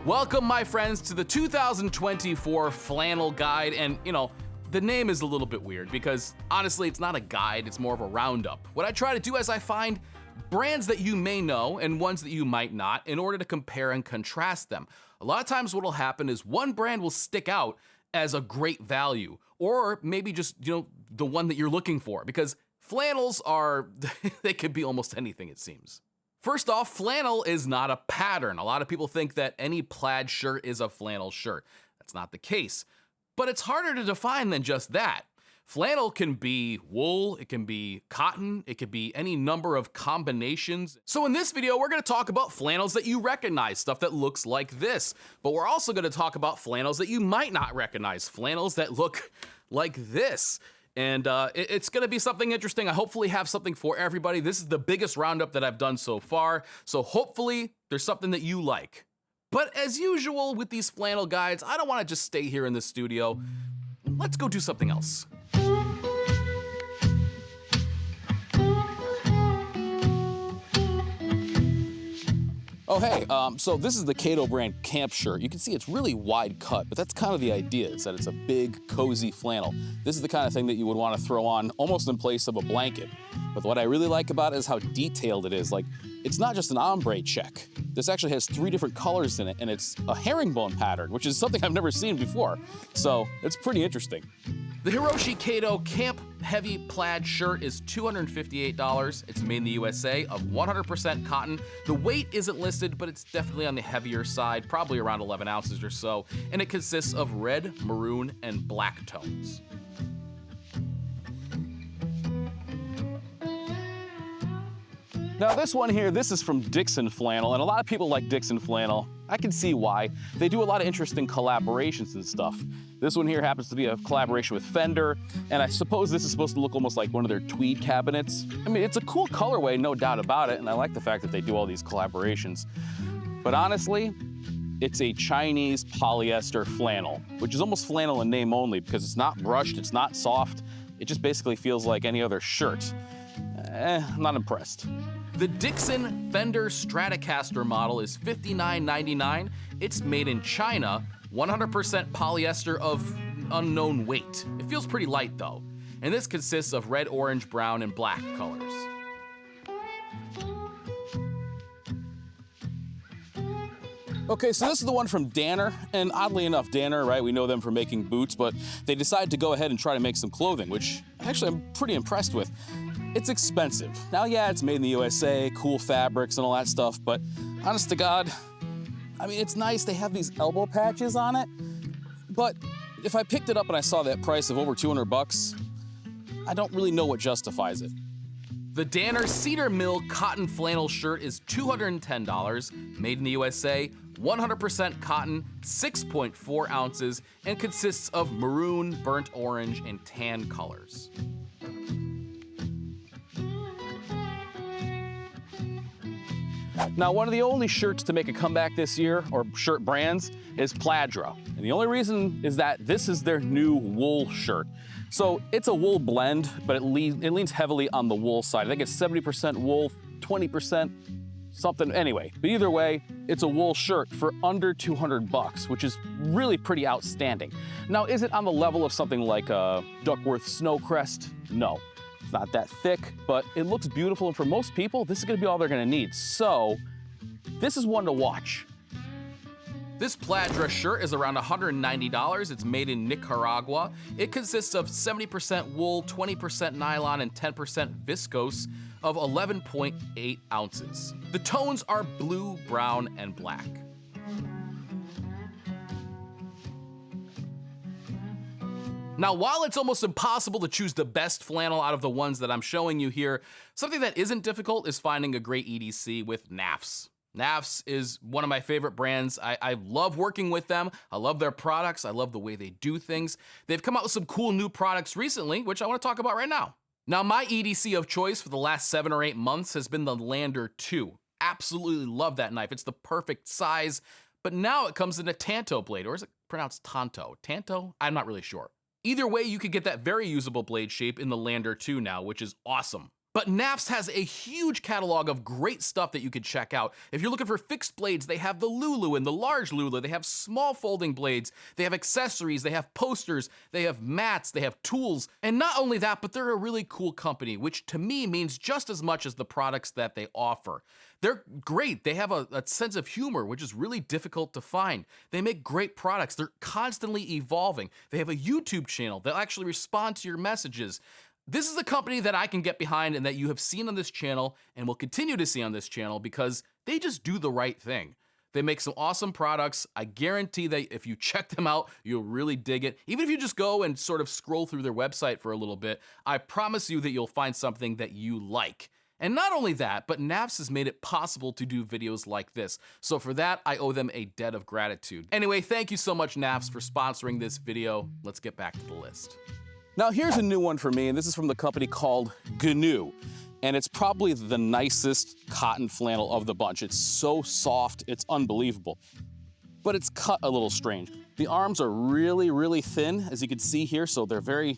Welcome, my friends, to the 2024 Flannel Guide, and the name is a little bit weird because honestly, it's not a guide, it's more of a roundup. What I try to do is I find brands that you may know and ones that you might not in order to compare and contrast them. A lot of times what'll happen is one brand will stick out as a great value, or maybe just, the one that you're looking for, because flannels are, they could be almost anything, it seems. First off, flannel is not a pattern. A lot of people think that any plaid shirt is a flannel shirt. That's not the case. But it's harder to define than just that. Flannel can be wool, it can be cotton, it could be any number of combinations. So in this video, we're gonna talk about flannels that you recognize, stuff that looks like this. But we're also gonna talk about flannels that you might not recognize, flannels that look like this. And it's gonna be something interesting. I hopefully have something for everybody. This is the biggest roundup that I've done so far, so hopefully there's something that you like. But as usual with these flannel guides, I don't wanna just stay here in the studio. Let's go do something else. Oh hey, so this is the Kato brand camp shirt. You can see it's really wide cut, but that's kind of the idea, is that it's a big, cozy flannel. This is the kind of thing that you would want to throw on almost in place of a blanket. But what I really like about it is how detailed it is. Like, it's not just an ombre check. This actually has 3 different colors in it, and it's a herringbone pattern, which is something I've never seen before. So it's pretty interesting. The Hiroshi Kato Camp Heavy Plaid shirt is $258. It's made in the USA of 100% cotton. The weight isn't listed, but it's definitely on the heavier side, probably around 11 ounces or so, and it consists of red, maroon, and black tones. Now this one here, this is from Dixxon Flannel, and a lot of people like Dixxon Flannel. I can see why. They do a lot of interesting collaborations and stuff. This one here happens to be a collaboration with Fender, and I suppose this is supposed to look almost like one of their tweed cabinets. I mean, it's a cool colorway, no doubt about it, and I like the fact that they do all these collaborations. But honestly, it's a Chinese polyester flannel, which is almost flannel in name only because it's not brushed, it's not soft. It just basically feels like any other shirt. I'm not impressed. The Dixxon Fender Stratocaster model is $59.99. It's made in China, 100% polyester of unknown weight. It feels pretty light though. And this consists of red, orange, brown, and black colors. Okay, so this is the one from Danner, and oddly enough, Danner, right, we know them for making boots, but they decided to go ahead and try to make some clothing, which actually I'm pretty impressed with. It's expensive. Now, yeah, it's made in the USA, cool fabrics and all that stuff, but honest to God, I mean, it's nice. They have these elbow patches on it, but if I picked it up and I saw that price of over 200 bucks, I don't really know what justifies it. The Danner Cedar Mill cotton flannel shirt is $210, made in the USA, 100% cotton, 6.4 ounces, and consists of maroon, burnt orange, and tan colors. Now, one of the only shirts to make a comeback this year, or shirt brands, is Pladra. And the only reason is that this is their new wool shirt. So it's a wool blend, but it leans heavily on the wool side. I think it's 70% wool, 20% something, anyway. But either way, it's a wool shirt for under 200 bucks, which is really pretty outstanding. Now, is it on the level of something like a Duckworth Snowcrest? No. It's not that thick, but it looks beautiful, and for most people, this is gonna be all they're gonna need. So, this is one to watch. This Pladra shirt is around $190. It's made in Nicaragua. It consists of 70% wool, 20% nylon, and 10% viscose of 11.8 ounces. The tones are blue, brown, and black. Now, while it's almost impossible to choose the best flannel out of the ones that I'm showing you here, something that isn't difficult is finding a great EDC with NAFS. NAFS is one of my favorite brands. I love working with them. I love their products. I love the way they do things. They've come out with some cool new products recently, which I want to talk about right now. Now, my EDC of choice for the last 7 or 8 months has been the Lander 2. Absolutely love that knife. It's the perfect size, but now it comes in a Tanto blade, or is it pronounced Tanto? Tanto? I'm not really sure. Either way, you could get that very usable blade shape in the Lander 2 now, which is awesome. But Nafs has a huge catalog of great stuff that you could check out. If you're looking for fixed blades, they have the Lulu and the large Lulu. They have small folding blades. They have accessories. They have posters. They have mats. They have tools. And not only that, but they're a really cool company, which to me means just as much as the products that they offer. They're great. They have a sense of humor, which is really difficult to find. They make great products. They're constantly evolving. They have a YouTube channel. They'll actually respond to your messages. This is a company that I can get behind and that you have seen on this channel and will continue to see on this channel because they just do the right thing. They make some awesome products. I guarantee that if you check them out, you'll really dig it. Even if you just go and sort of scroll through their website for a little bit, I promise you that you'll find something that you like. And not only that, but Nafs has made it possible to do videos like this. So for that, I owe them a debt of gratitude. Anyway, thank you so much, Nafs, for sponsoring this video. Let's get back to the list. Now here's a new one for me, and this is from the company called Ginew. And it's probably the nicest cotton flannel of the bunch. It's so soft, it's unbelievable. But it's cut a little strange. The arms are really, really thin, as you can see here, so they're very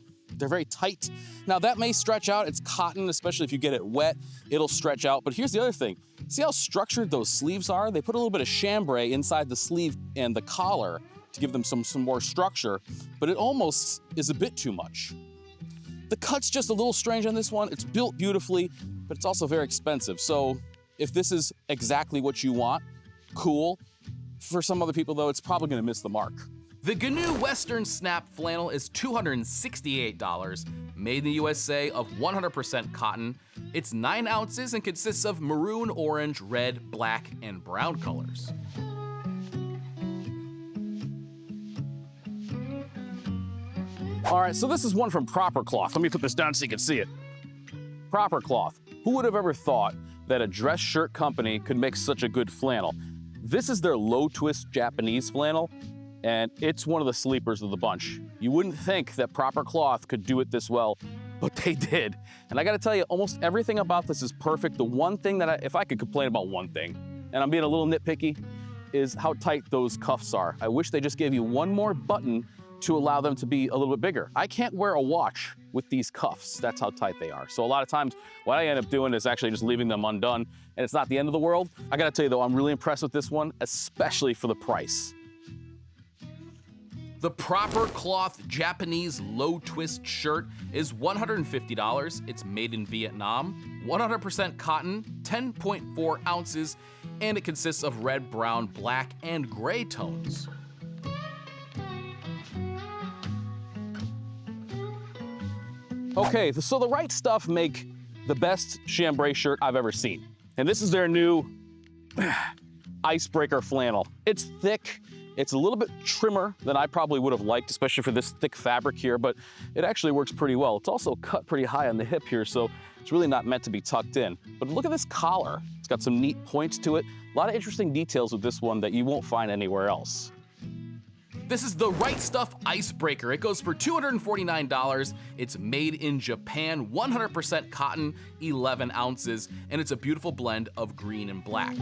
tight. Now that may stretch out, it's cotton, especially if you get it wet, it'll stretch out. But here's the other thing. See how structured those sleeves are? They put a little bit of chambray inside the sleeve and the collar to give them some more structure, but it almost is a bit too much. The cut's just a little strange on this one. It's built beautifully, but it's also very expensive. So if this is exactly what you want, cool. For some other people though, it's probably gonna miss the mark. The Ginew Western Snap Flannel is $268, made in the USA of 100% cotton. It's 9 ounces and consists of maroon, orange, red, black, and brown colors. All right, so this is one from Proper Cloth. Let me put this down so you can see it. Proper Cloth. Who would have ever thought that a dress shirt company could make such a good flannel? This is their low twist Japanese flannel, and it's one of the sleepers of the bunch. You wouldn't think that Proper Cloth could do it this well, but they did. And I gotta tell you, almost everything about this is perfect. The one thing that if I could complain about one thing, and I'm being a little nitpicky, is how tight those cuffs are. I wish they just gave you one more button to allow them to be a little bit bigger. I can't wear a watch with these cuffs. That's how tight they are. So a lot of times what I end up doing is actually just leaving them undone, and it's not the end of the world. I gotta tell you though, I'm really impressed with this one, especially for the price. The Proper Cloth Japanese low twist shirt is $150. It's made in Vietnam, 100% cotton, 10.4 ounces, and it consists of red, brown, black, and gray tones. Okay, so the Rite stuff make the best chambray shirt I've ever seen. And this is their new Icebreaker flannel. It's thick, it's a little bit trimmer than I probably would have liked, especially for this thick fabric here, but it actually works pretty well. It's also cut pretty high on the hip here, so it's really not meant to be tucked in. But look at this collar. It's got some neat points to it. A lot of interesting details with this one that you won't find anywhere else. This is the Rite Stuff Icebreaker. It goes for $249. It's made in Japan, 100% cotton, 11 ounces, and it's a beautiful blend of green and black.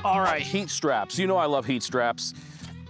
All right, heat straps. You know I love heat straps.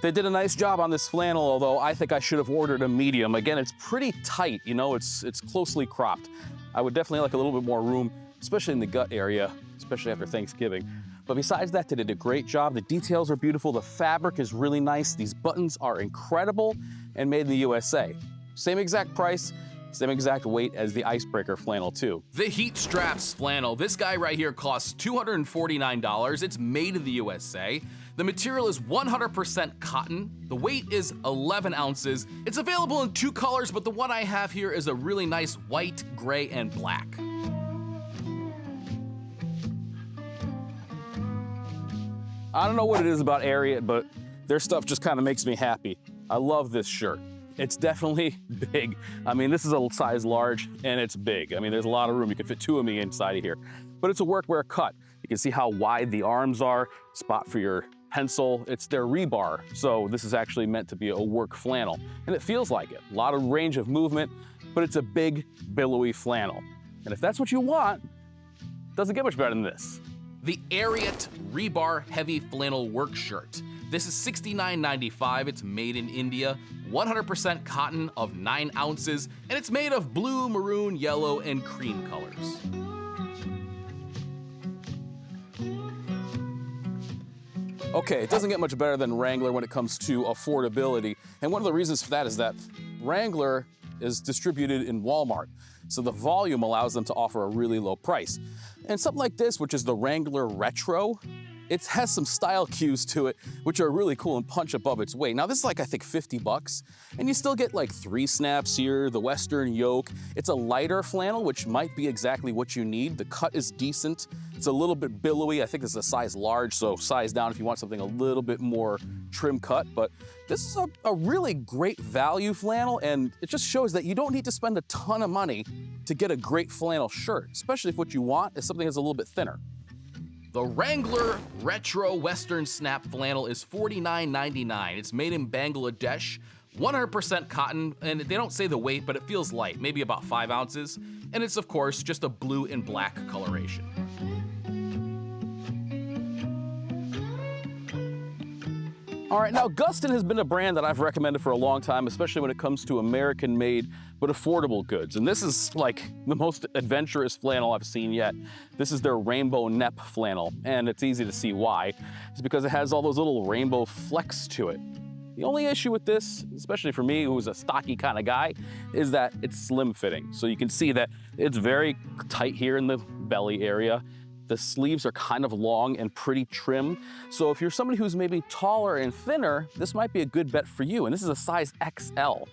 They did a nice job on this flannel, although I think I should have ordered a medium. Again, it's pretty tight, you know, it's closely cropped. I would definitely like a little bit more room, especially in the gut area, especially after Thanksgiving. But besides that, they did a great job. The details are beautiful. The fabric is really nice. These buttons are incredible and made in the USA. Same exact price, same exact weight as the Icebreaker flannel too. The Heat Straps flannel. This guy right here costs $249. It's made in the USA. The material is 100% cotton. The weight is 11 ounces. It's available in 2 colors, but the one I have here is a really nice white, gray, and black. I don't know what it is about Ariat, but their stuff just kind of makes me happy. I love this shirt. It's definitely big. I mean, this is a size large and it's big. I mean, there's a lot of room. You can fit 2 of me inside of here. But it's a workwear cut. You can see how wide the arms are, spot for your pencil. It's their rebar. So this is actually meant to be a work flannel. And it feels like it. A lot of range of movement, but it's a big, billowy flannel. And if that's what you want, it doesn't get much better than this. The Ariat Rebar Heavy Flannel Work Shirt. This is $69.95. It's made in India, 100% cotton of 9 ounces, and it's made of blue, maroon, yellow, and cream colors. Okay, it doesn't get much better than Wrangler when it comes to affordability. And one of the reasons for that is that Wrangler is distributed in Walmart, so the volume allows them to offer a really low price. And something like this, which is the Wrangler Retro, it has some style cues to it, which are really cool and punch above its weight. Now this is like, I think, 50 bucks, and you still get like 3 snaps here, the Western yoke. It's a lighter flannel, which might be exactly what you need. The cut is decent. It's a little bit billowy. I think it's a size large, so size down if you want something a little bit more trim cut. But this is a really great value flannel, and it just shows that you don't need to spend a ton of money to get a great flannel shirt, especially if what you want is something that's a little bit thinner. The Wrangler Retro Western Snap Flannel is $49.99. It's made in Bangladesh, 100% cotton, and they don't say the weight, but it feels light, maybe about 5 ounces. And it's, of course, just a blue and black coloration. All right, now Gustin has been a brand that I've recommended for a long time, especially when it comes to American-made but affordable goods. And this is like the most adventurous flannel I've seen yet. This is their Rainbow Nep flannel, and it's easy to see why. It's because it has all those little rainbow flecks to it. The only issue with this, especially for me, who's a stocky kind of guy, is that it's slim fitting. So you can see that it's very tight here in the belly area. The sleeves are kind of long and pretty trim. So if you're somebody who's maybe taller and thinner, this might be a good bet for you. And this is a size XL.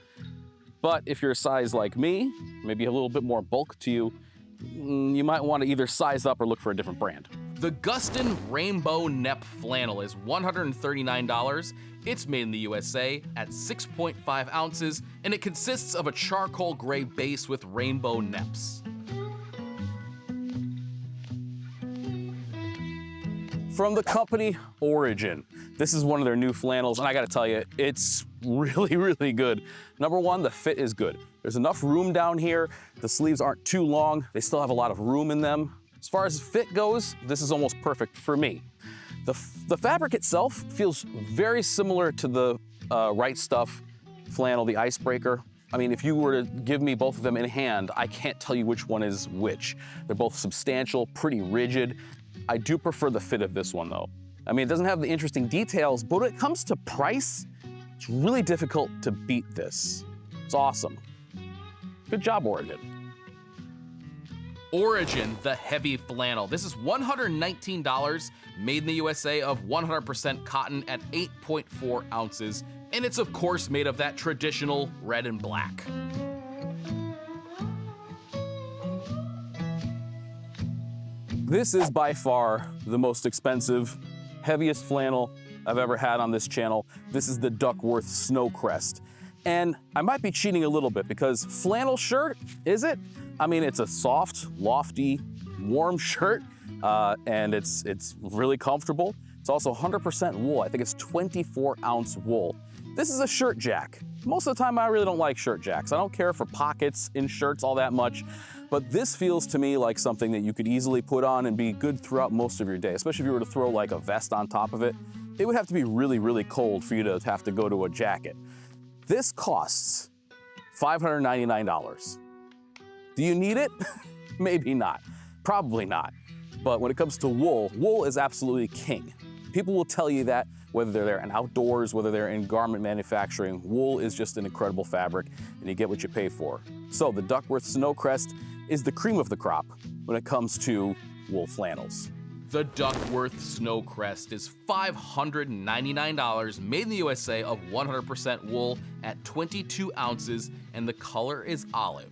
But if you're a size like me, maybe a little bit more bulk to you, you might want to either size up or look for a different brand. The Gustin Rainbow Nep Flannel is $139. It's made in the USA at 6.5 ounces, and it consists of a charcoal gray base with rainbow neps. From the company Origin, this is one of their new flannels, and I gotta tell you, it's really, really good. Number one, the fit is good. There's enough room down here. The sleeves aren't too long. They still have a lot of room in them. As far as fit goes, this is almost perfect for me. The fabric itself feels very similar to the Rite Stuff flannel, the Icebreaker. I mean, if you were to give me both of them in hand, I can't tell you which one is which. They're both substantial, pretty rigid. I do prefer the fit of this one though. I mean, it doesn't have the interesting details, but when it comes to price, it's really difficult to beat this. It's awesome. Good job, Origin. Origin, the heavy flannel. This is $119, made in the USA of 100% cotton at 8.4 ounces. And it's of course made of that traditional red and black. This is by far the most expensive, heaviest flannel I've ever had on this channel. This is the Duckworth Snowcrest. And I might be cheating a little bit because flannel shirt, is it? I mean, it's a soft, lofty, warm shirt, and it's really comfortable. It's also 100% wool. I think it's 24-ounce wool. This is a shirt jack. Most of the time, I really don't like shirt jacks. I don't care for pockets in shirts all that much, but this feels to me like something that you could easily put on and be good throughout most of your day, especially if you were to throw like a vest on top of it. It would have to be really, really cold for you to have to go to a jacket. This costs $599. Do you need it? Maybe not. Probably not. But when it comes to wool, wool is absolutely king. People will tell you that whether they're in outdoors, whether they're in garment manufacturing, wool is just an incredible fabric and you get what you pay for. So the Duckworth Snowcrest is the cream of the crop when it comes to wool flannels. The Duckworth Snowcrest is $599, made in the USA of 100% wool at 22 ounces, and the color is olive.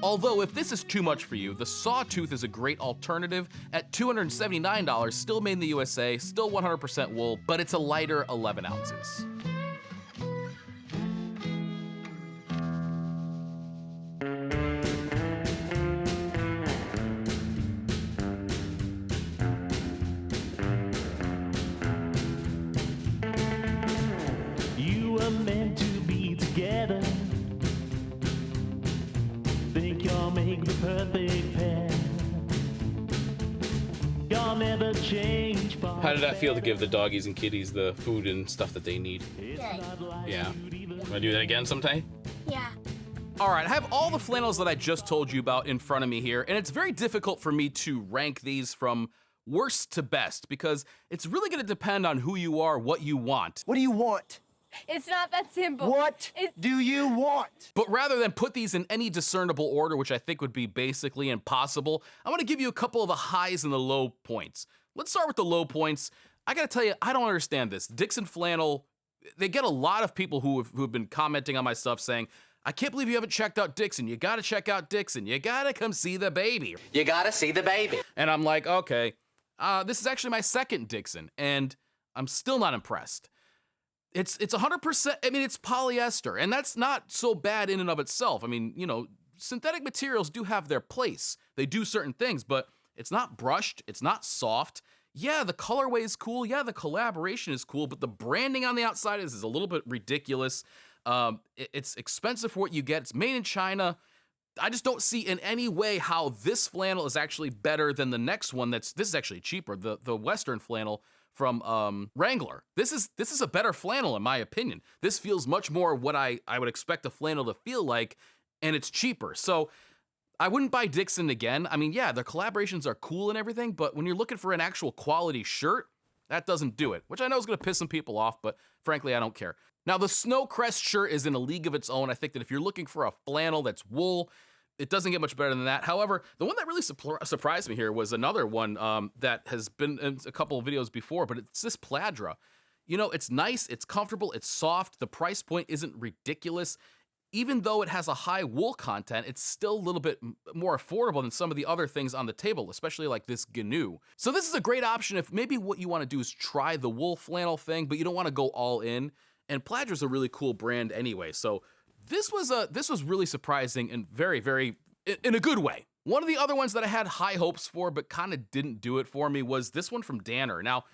Although if this is too much for you, the Sawtooth is a great alternative at $279, still made in the USA, still 100% wool, but it's a lighter 11 ounces. You were meant to be together. Think you'll make the perfect pair. You'll never change How did that feel to give the doggies and kitties the food and stuff that they need? Good. Yeah. Wanna do that again sometime? Yeah. All right, I have all the flannels that I just told you about in front of me here, and it's very difficult for me to rank these from worst to best because it's really gonna depend on who you are, what you want. What do you want? It's not that simple. What do you want? But rather than put these in any discernible order, which I think would be basically impossible, I'm gonna give you a couple of the highs and the low points. Let's start with the low points. I gotta tell you, I don't understand this. Dixxon Flannel, they get a lot of people who have been commenting on my stuff saying, I can't believe you haven't checked out Dixxon. You gotta check out Dixxon. You gotta come see the baby. You gotta see the baby. And I'm like, okay, this is actually my second Dixxon, and I'm still not impressed. It's 100%, I mean, it's polyester, and that's not so bad in and of itself. I mean, you know, synthetic materials do have their place. They do certain things, but it's not brushed, it's not soft. Yeah, the colorway is cool, yeah, the collaboration is cool, but the branding on the outside is a little bit ridiculous. It's expensive for what you get, it's made in China. I just don't see in any way how this flannel is actually better than the next one this is actually cheaper, the Western flannel from Wrangler. This is a better flannel in my opinion. This feels much more what I would expect a flannel to feel like, and it's cheaper. So I wouldn't buy Dixxon again. I mean, yeah, their collaborations are cool and everything, but when you're looking for an actual quality shirt, that doesn't do it, which I know is gonna piss some people off, but frankly, I don't care. Now, the Snowcrest shirt is in a league of its own. I think that if you're looking for a flannel that's wool, it doesn't get much better than that. However, the one that really surprised me here was another one that has been in a couple of videos before, but it's this Pladra. You know, it's nice, it's comfortable, it's soft, the price point isn't ridiculous. Even though it has a high wool content, it's still a little bit more affordable than some of the other things on the table, especially like this Ginew. So this is a great option if maybe what you wanna do is try the wool flannel thing, but you don't wanna go all in. And Pladra's a really cool brand anyway, so this was really surprising and very, very, in a good way. One of the other ones that I had high hopes for, but kind of didn't do it for me was this one from Danner. Now,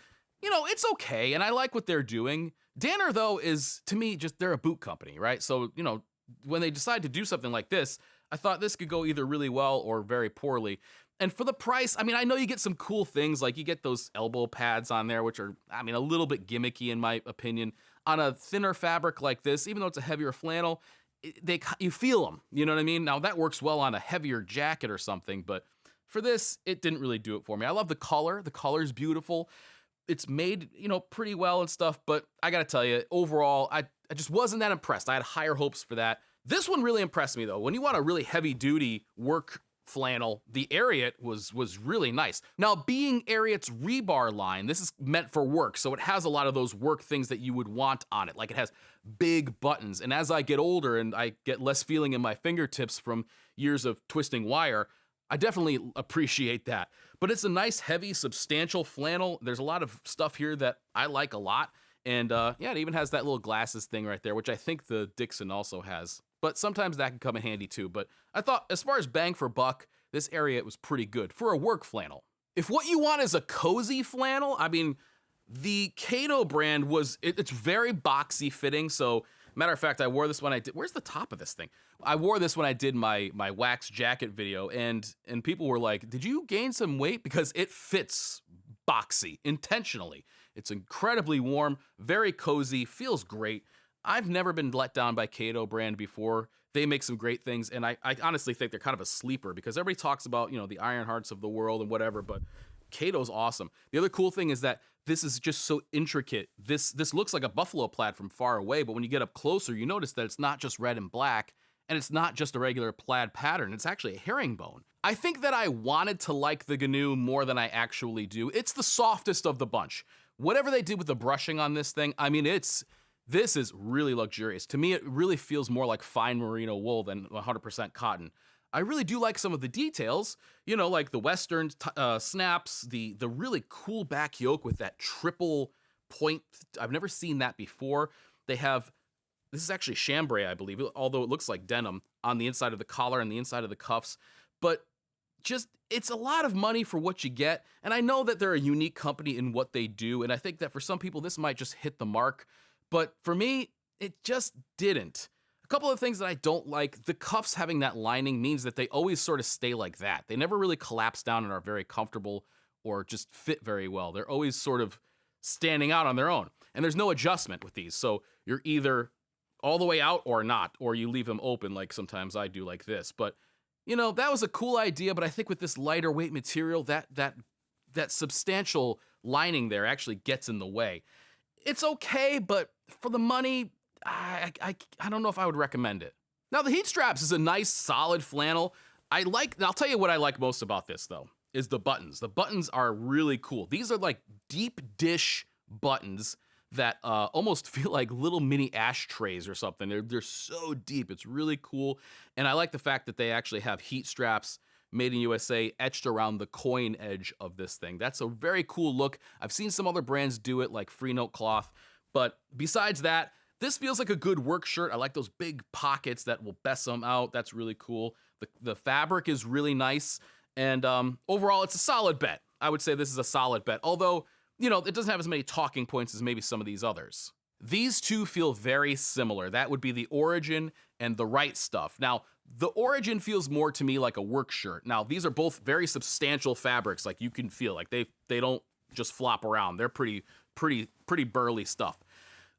you know, it's okay, and I like what they're doing. Danner, though, is, to me, just, they're a boot company, right? So, you know, when they decide to do something like this, I thought this could go either really well or very poorly. And for the price, I mean, I know you get some cool things, like you get those elbow pads on there, which are, I mean, a little bit gimmicky in my opinion. On a thinner fabric like this, even though it's a heavier flannel, you feel them, you know what I mean? Now that works well on a heavier jacket or something, but for this, it didn't really do it for me. I love the color's beautiful. It's made, you know, pretty well and stuff, but I gotta tell you, overall, I just wasn't that impressed. I had higher hopes for that. This one really impressed me though. When you want a really heavy duty work flannel, the Ariat was really nice. Now, being Ariat's Rebar line, this is meant for work, so it has a lot of those work things that you would want on it. Like it has big buttons, and as I get older and I get less feeling in my fingertips from years of twisting wire, I definitely appreciate that. But it's a nice, heavy, substantial flannel. There's a lot of stuff here that I like a lot, and yeah, it even has that little glasses thing right there, which I think the Dixxon also has. But sometimes that can come in handy too. But I thought as far as bang for buck, this Ariat was pretty good for a work flannel. If what you want is a cozy flannel, I mean, the Kato brand it's very boxy fitting. So matter of fact, I wore this when I did, where's the top of this thing? I wore this when I did my wax jacket video, and people were like, did you gain some weight? Because it fits boxy intentionally. It's incredibly warm, very cozy, feels great. I've never been let down by Kato brand before. They make some great things, and I honestly think they're kind of a sleeper because everybody talks about, you know, the Ironhearts of the world and whatever, but Kato's awesome. The other cool thing is that this is just so intricate. This looks like a buffalo plaid from far away, but when you get up closer, you notice that it's not just red and black, and it's not just a regular plaid pattern. It's actually a herringbone. I think that I wanted to like the Ginew more than I actually do. It's the softest of the bunch. Whatever they did with the brushing on this thing, I mean, this is really luxurious. To me, it really feels more like fine merino wool than 100% cotton. I really do like some of the details, you know, like the Western snaps, the really cool back yoke with that triple point. I've never seen that before. They have, this is actually chambray, I believe, although it looks like denim on the inside of the collar and the inside of the cuffs. But just, it's a lot of money for what you get. And I know that they're a unique company in what they do. And I think that for some people, this might just hit the mark. But for me, it just didn't. A couple of things that I don't like, the cuffs having that lining means that they always sort of stay like that. They never really collapse down and are very comfortable or just fit very well. They're always sort of standing out on their own. And there's no adjustment with these. So you're either all the way out or not, or you leave them open like sometimes I do like this. But, you know, that was a cool idea, but I think with this lighter weight material, that substantial lining there actually gets in the way. It's okay, but for the money, I don't know if I would recommend it. Now, the heat straps is a nice, solid flannel. I'll tell you what I like most about this, though, is the buttons. The buttons are really cool. These are like deep dish buttons that almost feel like little mini ashtrays or something. They're so deep. It's really cool. And I like the fact that they actually have heat straps made in USA etched around the coin edge of this thing. That's a very cool look. I've seen some other brands do it, like Free Note Cloth. But besides that, this feels like a good work shirt. I like those big pockets that will besom out. That's really cool. The fabric is really nice. And overall, it's a solid bet. I would say this is a solid bet. Although, you know, it doesn't have as many talking points as maybe some of these others. These two feel very similar. That would be the Origin and the Rite stuff. Now, the Origin feels more to me like a work shirt. Now, these are both very substantial fabrics. Like, you can feel like they don't just flop around. They're pretty burly stuff.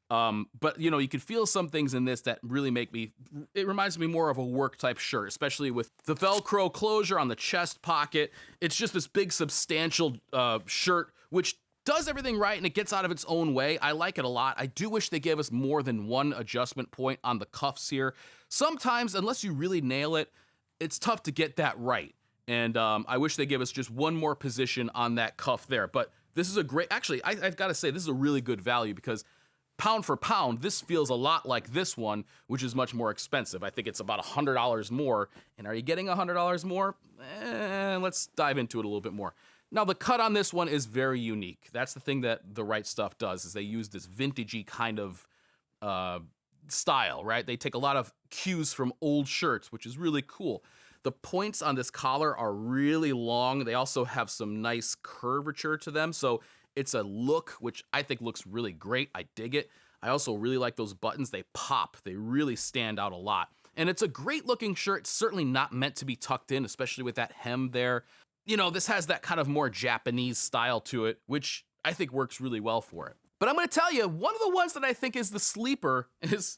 But, you know, you can feel some things in this that really it reminds me more of a work type shirt, especially with the Velcro closure on the chest pocket. It's just this big substantial shirt, which does everything right and it gets out of its own way. I like it a lot. I do wish they gave us more than one adjustment point on the cuffs here. Sometimes, unless you really nail it, it's tough to get that right. And I wish they gave us just one more position on that cuff there. But this is a great, actually, I've got to say, this is a really good value because pound for pound, this feels a lot like this one, which is much more expensive. I think it's about $100 more. And are you getting $100 more? Let's dive into it a little bit more. Now, the cut on this one is very unique. That's the thing that the Rite stuff does, is they use this vintagey kind of style, right? They take a lot of cues from old shirts, which is really cool. The points on this collar are really long. They also have some nice curvature to them. So it's a look which I think looks really great. I dig it. I also really like those buttons. They pop. They really stand out a lot. And it's a great looking shirt. It's certainly not meant to be tucked in, especially with that hem there. You know, this has that kind of more Japanese style to it, which I think works really well for it. But I'm going to tell you, one of the ones that I think is the sleeper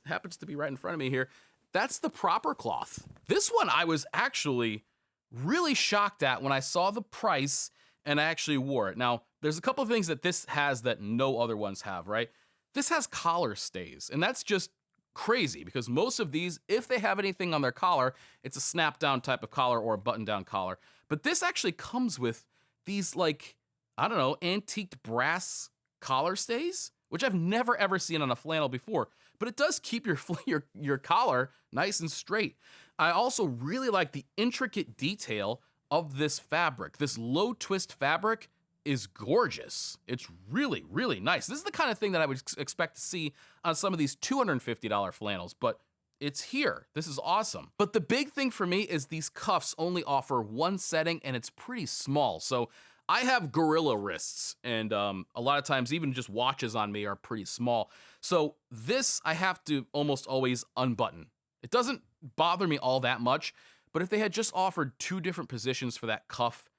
happens to be right in front of me here. That's the proper cloth. This one I was actually really shocked at when I saw the price and I actually wore it. Now, there's a couple of things that this has that no other ones have, right? This has collar stays, and that's just crazy because most of these, if they have anything on their collar, it's a snap down type of collar or a button down collar. But this actually comes with these, like, I don't know, antiqued brass collar stays, which I've never ever seen on a flannel before, but it does keep your collar nice and straight. I also really like the intricate detail of this fabric. This low twist fabric is gorgeous. It's really, really nice. This is the kind of thing that I would expect to see on some of these $250 flannels, but it's here. This is awesome. But the big thing for me is these cuffs only offer one setting and it's pretty small. So I have gorilla wrists, and a lot of times even just watches on me are pretty small. So this I have to almost always unbutton. It doesn't bother me all that much, but if they had just offered two different positions for that cuff,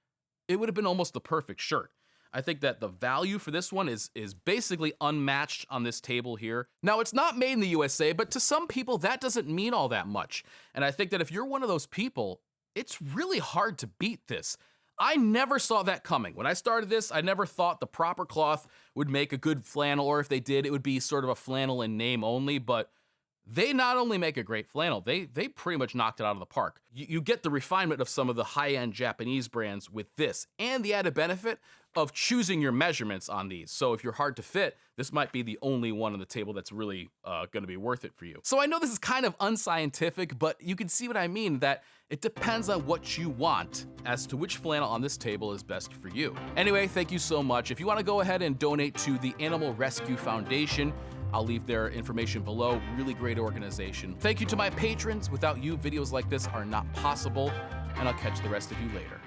it would have been almost the perfect shirt. I think that the value for this one is basically unmatched on this table here. Now, it's not made in the USA, but to some people, that doesn't mean all that much. And I think that if you're one of those people, it's really hard to beat this. I never saw that coming. When I started this, I never thought the proper cloth would make a good flannel, or if they did, it would be sort of a flannel in name only, but they not only make a great flannel, they pretty much knocked it out of the park. You get the refinement of some of the high-end Japanese brands with this, and the added benefit of choosing your measurements on these. So if you're hard to fit, this might be the only one on the table that's really gonna be worth it for you. So I know this is kind of unscientific, but you can see what I mean, that it depends on what you want as to which flannel on this table is best for you. Anyway, thank you so much. If you wanna go ahead and donate to the Animal Rescue Foundation, I'll leave their information below. Really great organization. Thank you to my patrons. Without you, videos like this are not possible, and I'll catch the rest of you later.